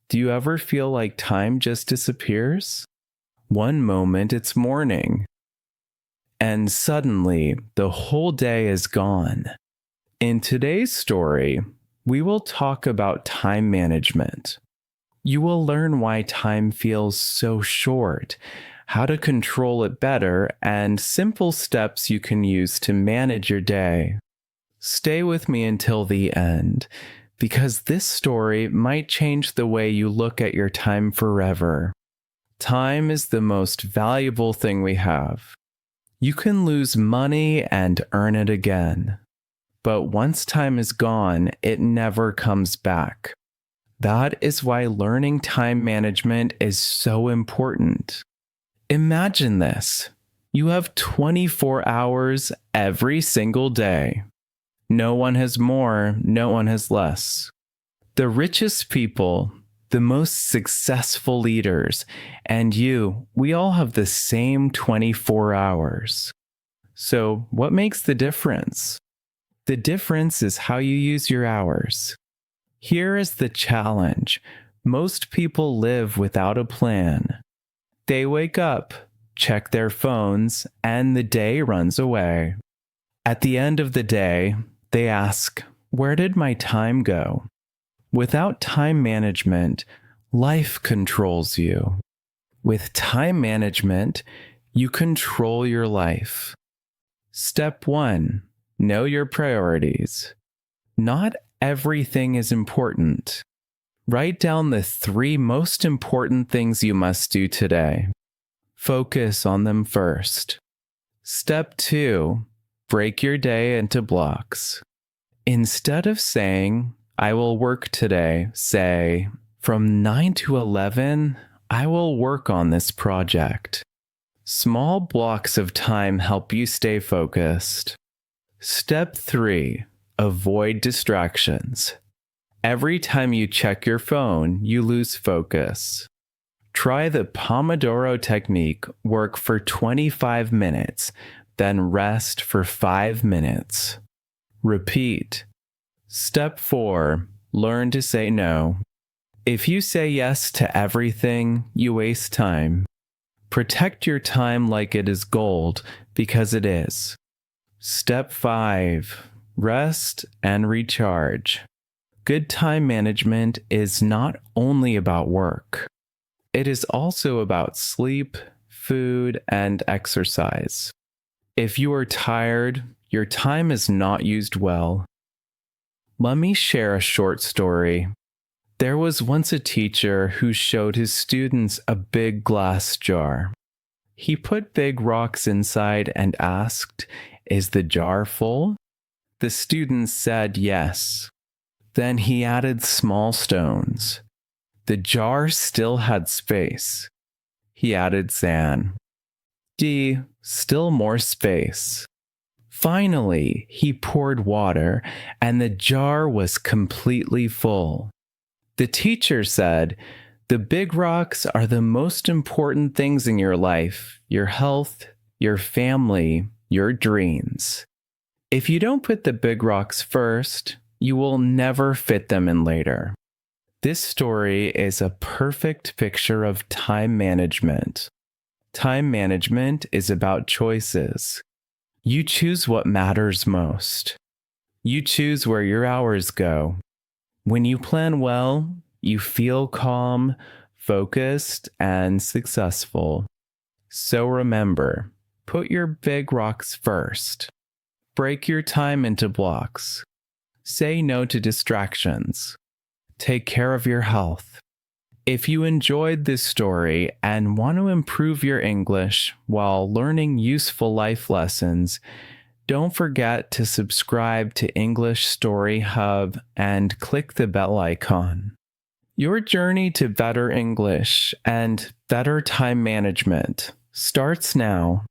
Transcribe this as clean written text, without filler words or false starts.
Do you ever feel like time just disappears? One moment it's morning, and suddenly the whole day is gone. In today's story, we will talk about time management. You will learn why time feels so short, how to control it better, and simple steps you can use to manage your day. Stay with me until the end, because this story might change the way you look at your time forever. Time is the most valuable thing we have. You can lose money and earn it again. But once time is gone, it never comes back. That is why learning time management is so important. Imagine this. You have 24 hours every single day. No one has more, no one has less. The richest people, the most successful leaders, and we all have the same 24 hours. So, what makes the difference? The difference is how you use your hours. Here is the challenge. Most people live without a plan. They wake up, check their phones, and the day runs away. At the end of the day, they ask, where did my time go? Without time management, life controls you. With time management, you control your life. Step 1. Know your priorities. Not everything is important. Write down the 3 most important things you must do today. Focus on them first. Step 2. Break your day into blocks. Instead of saying, I will work today, say, from 9 to 11, I will work on this project. Small blocks of time help you stay focused. Step 3. Avoid distractions. Every time you check your phone, you lose focus. Try the Pomodoro technique, work for 25 minutes, then rest for 5 minutes. Repeat. Step 4. Learn to say no. If you say yes to everything, you waste time. Protect your time like it is gold, because it is. Step 5. Rest and recharge. Good time management is not only about work. It is also about sleep, food, and exercise. If you are tired, your time is not used well. Let me share a short story. There was once a teacher who showed his students a big glass jar. He put big rocks inside and asked, "Is the jar full?" The students said yes. Then he added small stones. The jar still had space. He added sand. Still more space. Finally, he poured water, and the jar was completely full. The teacher said, "The big rocks are the most important things in your life, your health, your family, your dreams. If you don't put the big rocks first, you will never fit them in later." This story is a perfect picture of time management. Time management is about choices. You choose what matters most. You choose where your hours go. When you plan well, you feel calm, focused, and successful. So remember, put your big rocks first. Break your time into blocks. Say no to distractions. Take care of your health. If you enjoyed this story and want to improve your English while learning useful life lessons, don't forget to subscribe to English Story Hub and click the bell icon. Your journey to better English and better time management starts now.